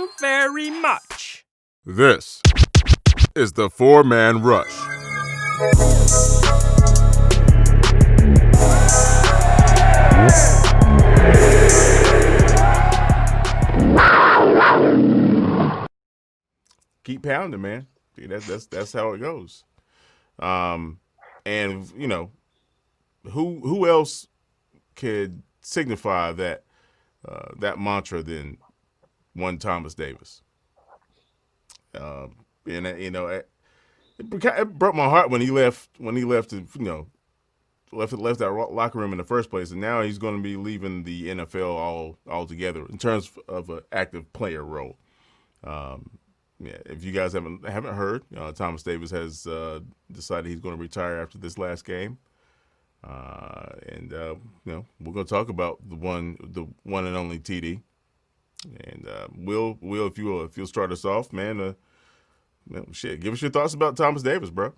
you very much. This is the Four-Man Rush. Keep pounding, man. See, that's how it goes. And you know, who else could signify that mantra than one Thomas Davis? And you know, it broke my heart when he left. When he left, left that locker room in the first place, and now he's going to be leaving the NFL altogether in terms of an active player role. Yeah, if you guys haven't heard, Thomas Davis has decided he's going to retire after this last game, and we're going to talk about the one and only TD. And Will, if you'll start us off, man. Give us your thoughts about Thomas Davis, bro.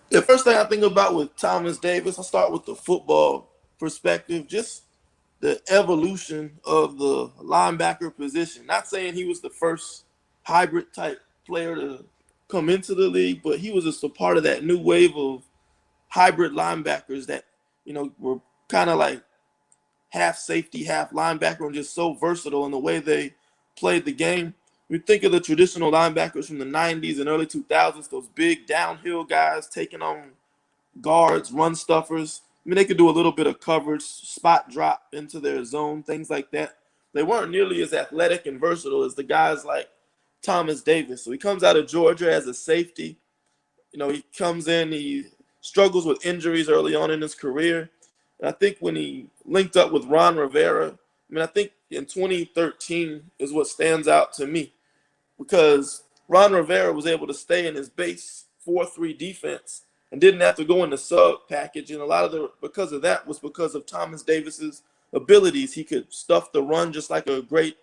The first thing I think about with Thomas Davis, I'll start with the football perspective, just the evolution of the linebacker position. Not saying he was the first hybrid type player to come into the league, but he was just a part of that new wave of hybrid linebackers that, were kind of like half safety, half linebacker, and just so versatile in the way they played the game. We think of the traditional linebackers from the 90s and early 2000s, those big downhill guys taking on guards, run stuffers. I mean, they could do a little bit of coverage, spot drop into their zone, things like that. They weren't nearly as athletic and versatile as the guys like Thomas Davis. So he comes out of Georgia as a safety. He comes in, he struggles with injuries early on in his career. And I think when he linked up with Ron Rivera, I think in 2013 is what stands out to me, because Ron Rivera was able to stay in his base 4-3 defense and didn't have to go in the sub package. And a lot of because of that was because of Thomas Davis's abilities. He could stuff the run just like a great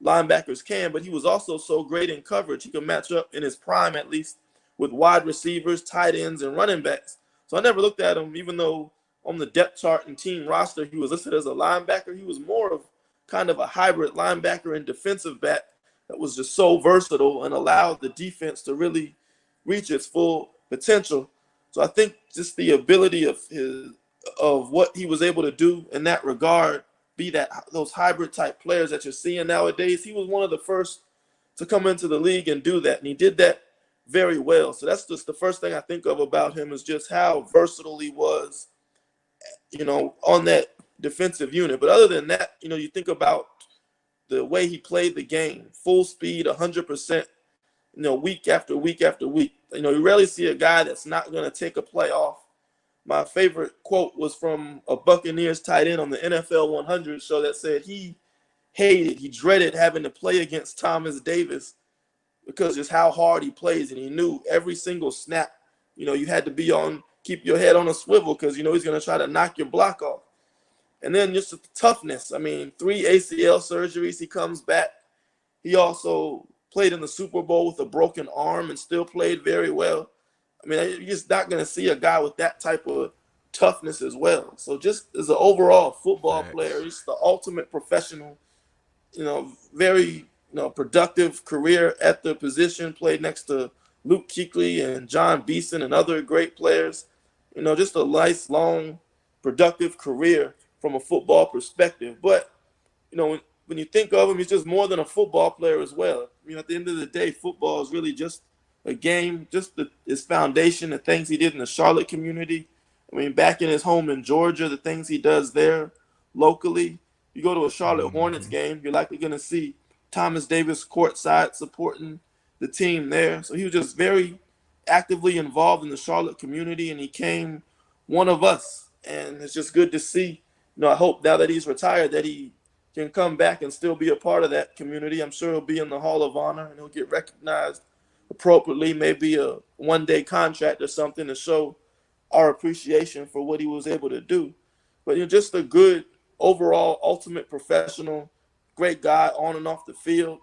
linebackers can, but he was also so great in coverage. He could match up in his prime, at least, with wide receivers, tight ends, and running backs. So I never looked at him, even though on the depth chart and team roster he was listed as a linebacker. He was more of kind of a hybrid linebacker and defensive back that was just so versatile and allowed the defense to really reach its full potential. So I think just the ability of what he was able to do in that regard, be that those hybrid type players that you're seeing nowadays, he was one of the first to come into the league and do that, and he did that very well. So that's just the first thing I think of about him, is just how versatile he was, on that defensive unit. But other than that, you think about the way he played the game, full speed, 100%, week after week after week. You rarely see a guy that's not going to take a play off. My favorite quote was from a Buccaneers tight end on the NFL 100 show that said he dreaded having to play against Thomas Davis because just how hard he plays, and he knew every single snap, you had to keep your head on a swivel because, he's going to try to knock your block off. And then just the toughness. 3 ACL surgeries, he comes back. He also played in the Super Bowl with a broken arm and still played very well. You're just not going to see a guy with that type of toughness as well. So just as an overall football player, he's the ultimate professional, very productive career at the position, played next to Luke Kuechly and John Beeson and other great players. Just a nice, long, productive career from a football perspective. But, when you think of him, he's just more than a football player as well. At the end of the day, football is really just a game, just his foundation, the things he did in the Charlotte community. Back in his home in Georgia, the things he does there locally. You go to a Charlotte Hornets game, you're likely going to see Thomas Davis courtside supporting the team there. So he was just very actively involved in the Charlotte community, and he became one of us. And it's just good to see. I hope now that he's retired that he can come back and still be a part of that community. I'm sure he'll be in the Hall of Honor and he'll get recognized appropriately, maybe a one-day contract or something to show our appreciation for what he was able to do. But just a good overall ultimate professional, great guy on and off the field,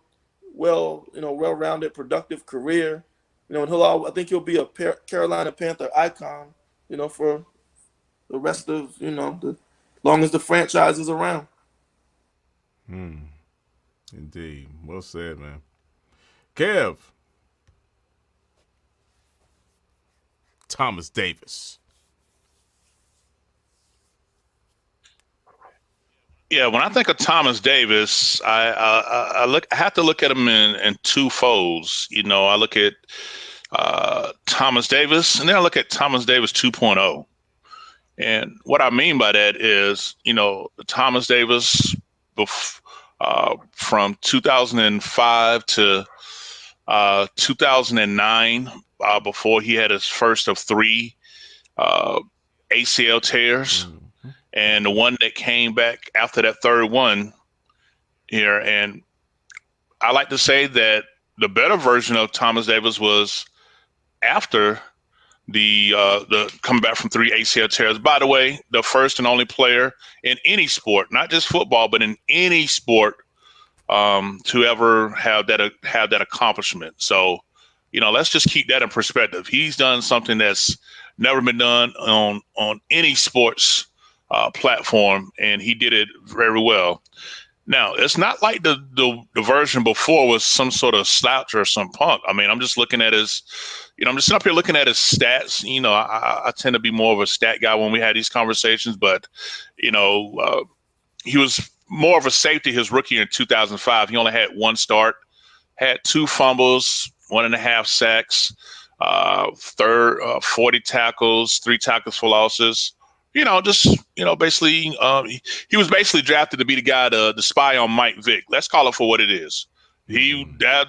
well-rounded, productive career. And I think he'll be a Carolina Panther icon, for the rest of, the long as the franchise is around. Indeed. Well said, man. Kev. Thomas Davis. Yeah, when I think of Thomas Davis, I have to look at him in two folds. I look at Thomas Davis, and then I look at Thomas Davis 2.0. And what I mean by that is, Thomas Davis from 2005 to 2009, before he had his first of three ACL tears, and the one that came back after that third one here. And I like to say that the better version of Thomas Davis was after the coming back from three ACL tears. By the way, the first and only player in any sport, not just football, but in any sport, to ever have that accomplishment. So, let's just keep that in perspective. He's done something that's never been done on any sports platform, and he did it very well. Now, it's not like the version before was some sort of slouch or some punk. I mean, I'm just looking at his, I'm just up here looking at his stats. I tend to be more of a stat guy when we had these conversations, but, he was more of a safety his rookie year in 2005. He only had one start, had 2 fumbles, 1.5 sacks, 40 tackles, 3 tackles for losses. Basically, he was basically drafted to be the guy to spy on Mike Vick. Let's call it for what it is. That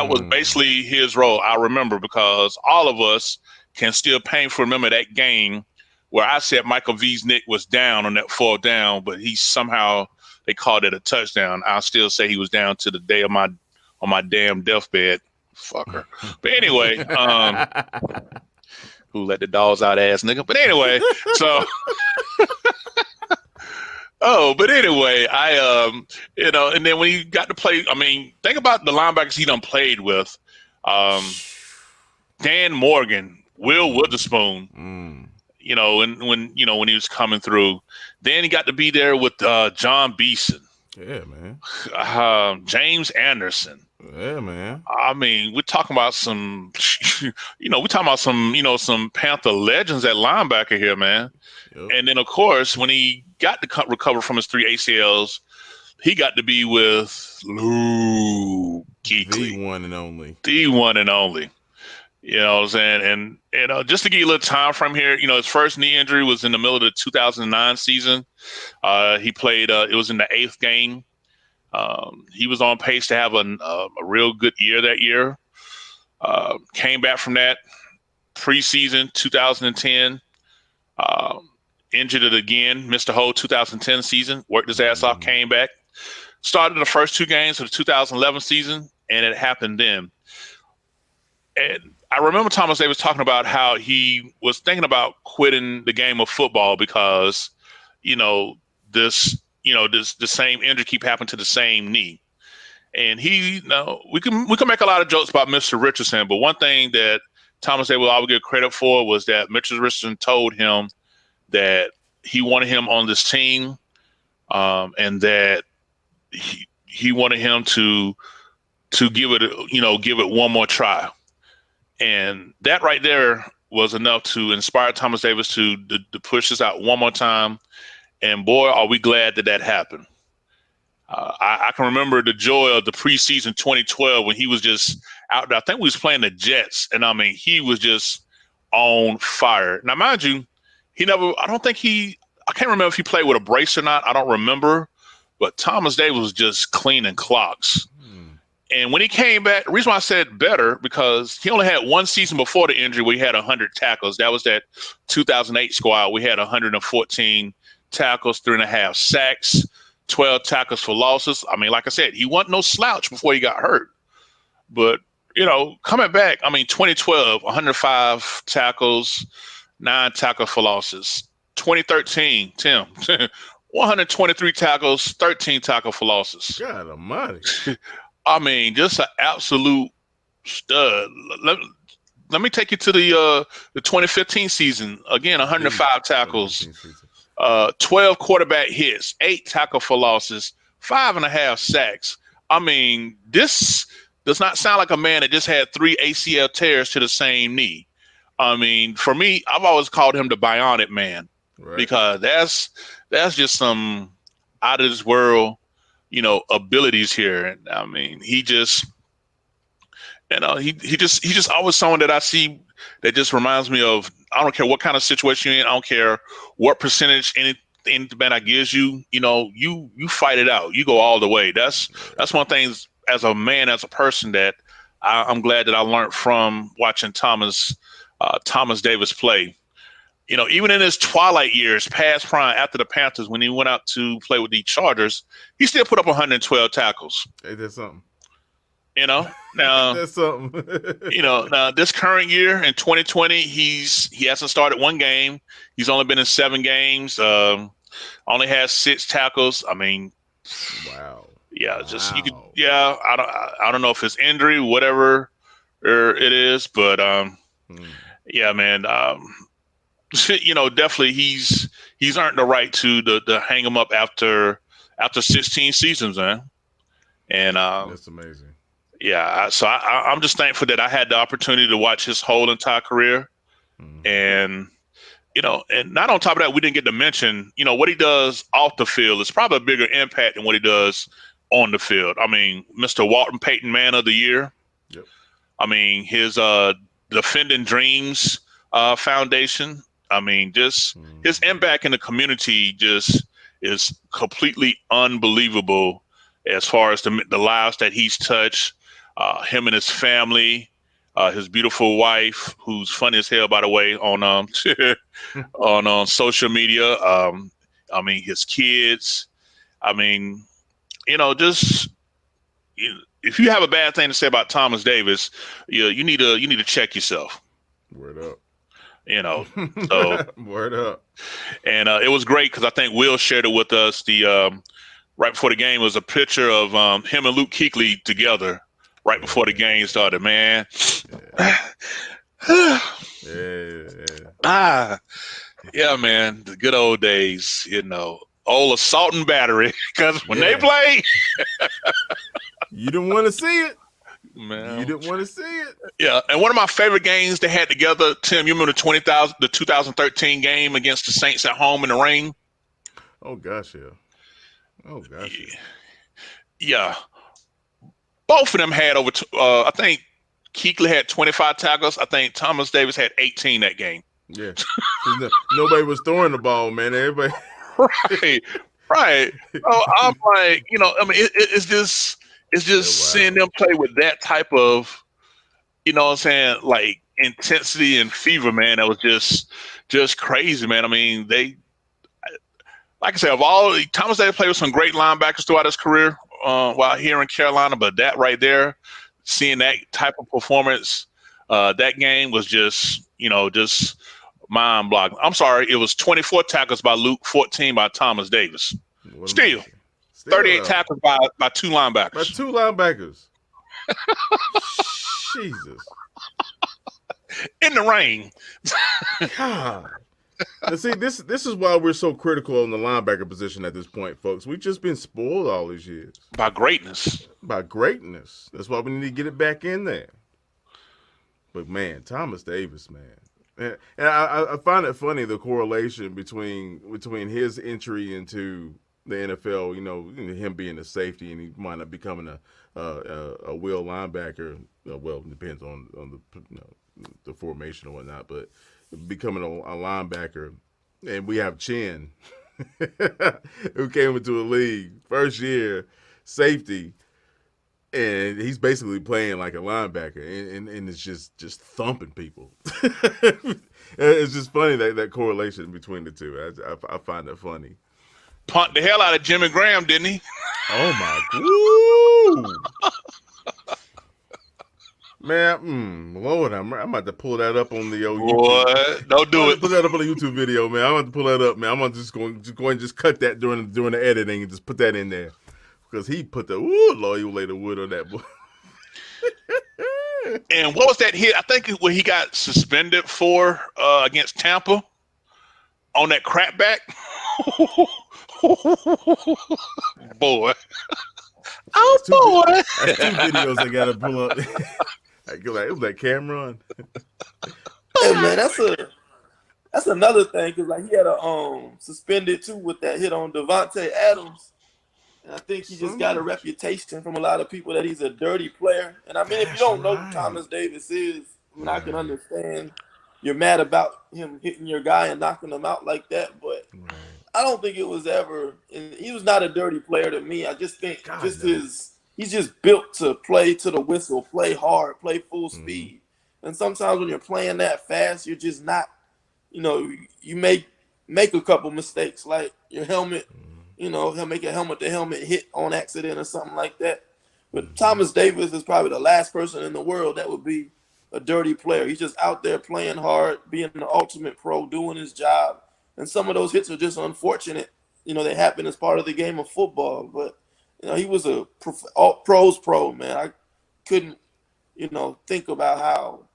was basically his role. I remember, because all of us can still painfully remember that game where I said Michael V's Nick was down on that 4th down, but they called it a touchdown. I'll still say he was down to the day of on my damn deathbed, fucker. But anyway, who let the dogs out, ass nigga. But anyway, so but anyway, and then when he got to play, I mean, think about the linebackers he done played with. Dan Morgan, Will Witherspoon, and when he was coming through. Then he got to be there with John Beeson. Yeah, man. James Anderson. Yeah, man. I mean, we're talking about some, some Panther legends at linebacker here, man. Yep. And then, of course, when he got to recover from his 3 ACLs, he got to be with Lou Kuechly. The one and only. The one and only. You know what I'm saying? And just to give you a little time frame here, his first knee injury was in the middle of the 2009 season. He played, it was in the 8th game. He was on pace to have a real good year that year. Came back from that preseason 2010, injured it again, missed the whole 2010 season, worked his ass off, came back, started the first 2 games of the 2011 season, and it happened then. And I remember Thomas Davis talking about how he was thinking about quitting the game of football because, the same injury keep happening to the same knee. And we can make a lot of jokes about Mr. Richardson, but one thing that Thomas Davis will always get credit for was that Mr. Richardson told him that he wanted him on this team, and that he wanted him to give it one more try. And that right there was enough to inspire Thomas Davis to push this out one more time. And boy, are we glad that happened. I can remember the joy of the preseason 2012 when he was just out there. I think we was playing the Jets, and I mean, he was just on fire. Now, mind you, I can't remember if he played with a brace or not. I don't remember, but Thomas Davis was just cleaning clocks. And when he came back, the reason why I said better, because he only had one season before the injury where he had 100 tackles. That was that 2008 squad. We had 114 tackles, 3.5 sacks, 12 tackles for losses. I mean, like I said, he wasn't no slouch before he got hurt. But, coming back, 2012, 105 tackles, 9 tackles for losses. 2013, Tim, 123 tackles, 13 tackles for losses. God almighty. Just an absolute stud. Let me take you to the 2015 season. Again, 105 tackles, 12 quarterback hits, 8 tackle for losses, 5.5 sacks. I mean, this does not sound like a man that just had 3 ACL tears to the same knee. I mean, for me, I've always called him the bionic man Right. because that's just some out of this world, abilities here. And I mean, he just always someone that I see that just reminds me of. I don't care what kind of situation you're in. I don't care what percentage anything the band gives you. You fight it out. You go all the way. That's one thing as a man, as a person that I'm glad that I learned from watching Thomas Davis play. Even in his twilight years, past prime, after the Panthers, when he went out to play with the Chargers, he still put up 112 tackles. Hey, that's something. Now, That's something. now this current year in 2020, he hasn't started one game. He's only been in 7 games. Only has 6 tackles. I mean, wow. yeah, just you could. Yeah, I don't know if it's injury, whatever it is, but yeah, man. Definitely he's earned the right to hang him up after 16 seasons, man. And that's amazing. Yeah, so I'm just thankful that I had the opportunity to watch his whole entire career, and and not on top of that, we didn't get to mention what he does off the field is probably a bigger impact than what he does on the field. I mean, Mr. Walton Payton Man of the Year. Yep. I mean, his Defending Dreams Foundation. I mean, just his impact in the community just is completely unbelievable as far as the lives that he's touched. Him and his family, his beautiful wife, who's funny as hell, by the way, on on social media. I mean, his kids. I mean, just if you have a bad thing to say about Thomas Davis, you need to check yourself. Word up. So word up. And it was great because I think Will shared it with us. Right before the game was a picture of him and Luke Kuechly together. Right before the game started, man. Yeah, man. The good old days, old assault and battery. Because when they play, you didn't want to see it. Man. You didn't want to see it. Yeah, and one of my favorite games they had together, Tim, you remember the 2013 game against the Saints at home in the rain? Oh gosh, yeah. Oh gosh. Yeah. Both of them had over. I think Kuechly had 25 tackles. I think Thomas Davis had 18 that game. Yeah. Nobody was throwing the ball, man. Everybody. Right. So I'm like, I mean, it's just seeing them play with that type of, what I'm saying, like intensity and fever, man. That was just crazy, man. I mean, like I said, Thomas Davis played with some great linebackers throughout his career while here in Carolina, but that right there, seeing that type of performance, that game was just mind-boggling. I'm sorry, it was 24 tackles by Luke, 14 by Thomas Davis. Still 38 tackles by 2 linebackers. By 2 linebackers. Jesus. In the rain. God. Now, see, this is why we're so critical on the linebacker position at this point, folks. We've just been spoiled all these years. By greatness. By greatness. That's why we need to get it back in there. But, man, Thomas Davis, man. And I find it funny, the correlation between his entry into the NFL, him being a safety and he might not becoming a will linebacker. Well, it depends on the formation or whatnot, but becoming a linebacker. And we have Chin, who came into the league first year, safety, and he's basically playing like a linebacker, and it's just thumping people. It's just funny that correlation between the two. I find that funny. Punked the hell out of Jimmy Graham, didn't he? Oh my! Woo! Man, Lord, I'm about to pull that up on the YouTube. What? Don't do it. Put that up on the YouTube video, man. I'm about to pull that up, man. I'm just going to just cut that during the editing and just put that in there because he put the Lord, you laid the wood on that boy. And what was that hit? I think when he got suspended for against Tampa on that crapback. Boy. Oh boy. That's two videos I gotta pull up. Like, it was that Cameron. Hey man, that's another thing because like he had a suspended too with that hit on Devontae Adams, and I think he just got a reputation from a lot of people that he's a dirty player. And I mean, if you don't know who Thomas Davis is, I mean, I can understand you're mad about him hitting your guy and knocking him out like that, but I don't think it was ever. And he was not a dirty player to me. I just think he's just built to play to the whistle, play hard, play full speed. And sometimes when you're playing that fast, you're just not. You know, you make a couple mistakes, like your helmet. You know, he'll make a helmet-to-helmet hit on accident or something like that. But Thomas Davis is probably the last person in the world that would be a dirty player. He's just out there playing hard, being the ultimate pro, doing his job. And some of those hits are just unfortunate. You know, they happen as part of the game of football. But, you know, he was a pro's pro, man. I couldn't, you know, think about how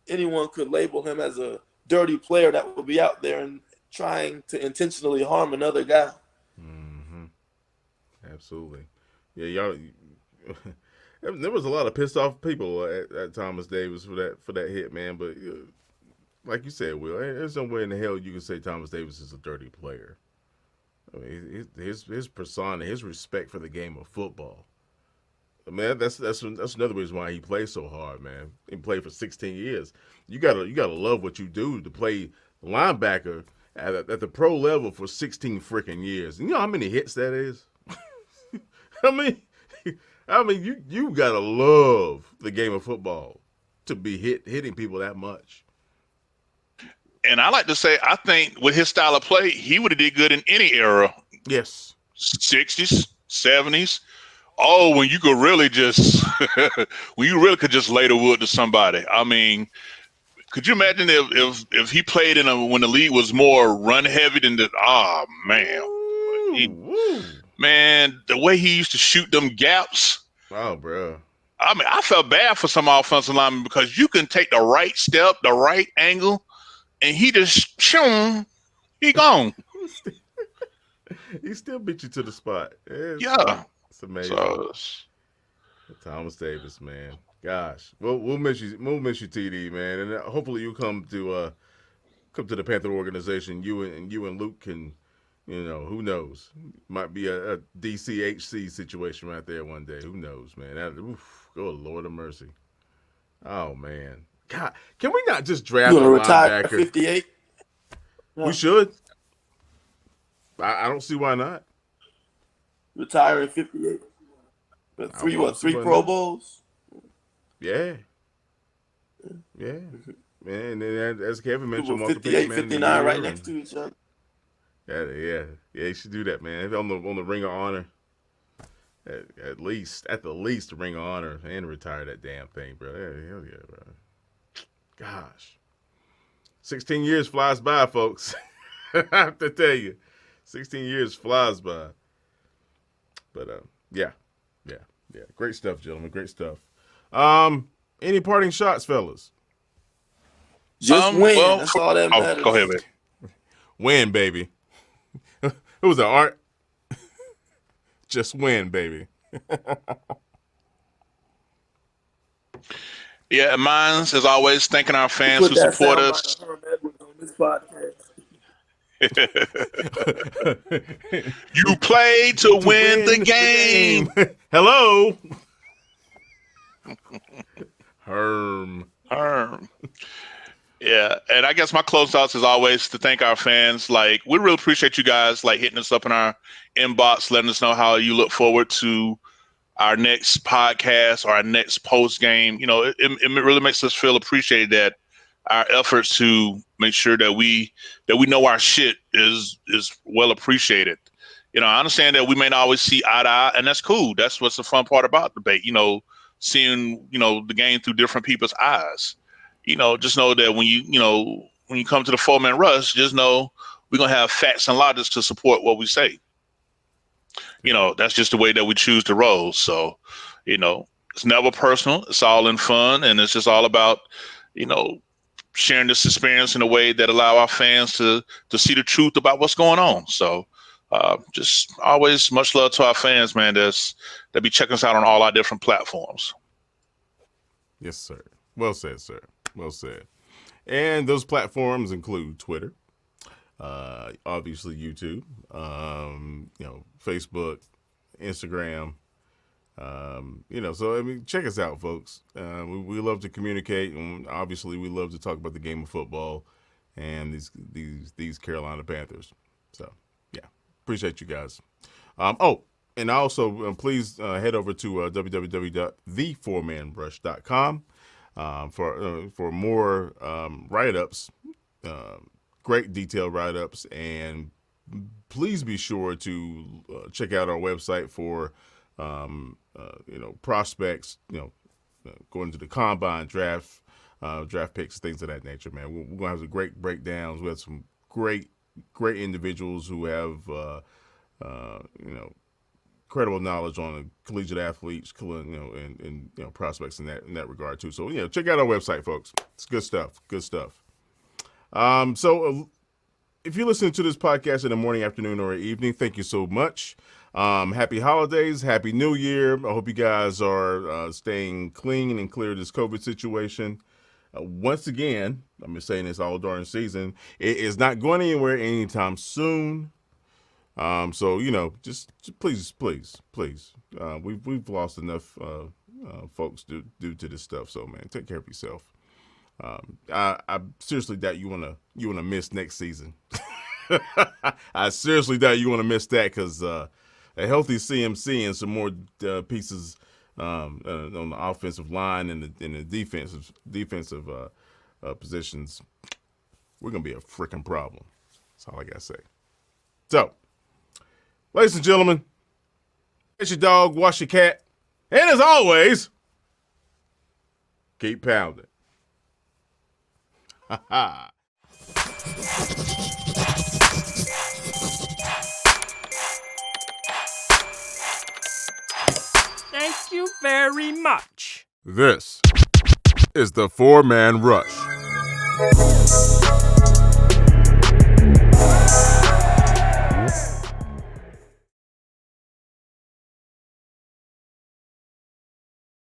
anyone could label him as a dirty player that would be out there and trying to intentionally harm another guy. Absolutely. Yeah, y'all. There was a lot of pissed off people at Thomas Davis for that hit, man. But like you said, Will, there's no way in the hell you can say Thomas Davis is a dirty player. I mean, his persona, his respect for the game of football. Man, that's another reason why he plays so hard, man. He played for 16 years. You gotta love what you do to play linebacker at the pro level for 16 freaking years. You know how many hits that is? I mean, you gotta love the game of football to be hitting people that much. And I like to say, I think with his style of play, he would have did good in any era. Yes. 60s, 70s. Oh, when you could really just, when you really could just lay the wood to somebody. I mean, could you imagine if he played when the league was more run heavy than the? Oh man, man, the way he used to shoot them gaps. Oh, bro. I mean, I felt bad for some offensive linemen because you can take the right step, the right angle, and he just he gone. He still beat you to the spot. Yeah. It's amazing. So, Thomas Davis, man. Gosh, we'll miss you. We'll miss you, TD, man. And hopefully you come to the Panther organization. You and Luke can, you know, who knows? Might be a DCHC situation right there one day. Who knows, man? Good Lord of mercy. Oh man, God, can we not just draft a retire linebacker? at 58. We should. I don't see why not. Retire at 58. But three Pro Bowls? Yeah. Yeah. Man, and as Kevin mentioned, 58, 59 right next to each other. Yeah, you should do that, man. On the Ring of Honor. At the least the Ring of Honor and retire that damn thing, bro. Hell yeah, bro. Gosh. 16 years flies by, folks. I have to tell you. 16 years flies by. But yeah. Great stuff, gentlemen. Great stuff. Any parting shots, fellas? Just win. That's all that matters. Go ahead, man. Win, baby. Who was that, Art? Just win, baby. Yeah, and mine's as always thanking our fans who support us. You play to win the game. Hello. Herm. Yeah, and I guess my close thoughts is always to thank our fans. Like, we really appreciate you guys like hitting us up in our inbox, letting us know how you look forward to our next podcast or our next post game. You know, it really makes us feel appreciated that our efforts to make sure that we know our shit is well appreciated. You know, I understand that we may not always see eye to eye, and that's cool. That's what's the fun part about debate. You know, seeing the game through different people's eyes. You know, just know that when you come to the 4-man rush, just know we're gonna have facts and logic to support what we say. You know, that's just the way that we choose to roll. So, you know, it's never personal. It's all in fun, and it's just all about, sharing this experience in a way that allow our fans to see the truth about what's going on. So, Just always much love to our fans, man. That be checking us out on all our different platforms. Yes, sir. Well said, sir. Well said. And those platforms include Twitter, obviously YouTube, Facebook, Instagram. So I mean, check us out, folks. We love to communicate, and obviously we love to talk about the game of football and these Carolina Panthers. So yeah, appreciate you guys. And also please head over to www.thefourmanrush.com for more write-ups, great detailed write-ups, and please be sure to check out our website for prospects, going to the combine, draft picks, things of that nature, man. We're going to have some great breakdowns. We have some great individuals who have, credible knowledge on the collegiate athletes, and prospects in that regard too. So, check out our website, folks. It's good stuff. Good stuff. If you're listening to this podcast in the morning, afternoon, or evening, thank you so much. Happy holidays, happy new year. I hope you guys are staying clean and clear of this COVID situation. Once again, I've been saying this all during the season, it is not going anywhere anytime soon. Just please. We've lost enough folks due to this stuff. So, man, take care of yourself. I seriously doubt you wanna miss next season. I seriously doubt you want to miss that, because a healthy CMC and some more pieces on the offensive line and the defensive positions, we're gonna be a freaking problem. That's all I gotta say. So, ladies and gentlemen, get your dog, wash your cat, and as always, keep pounding. Ha ha. Thank you very much. This is the Four-Man Rush.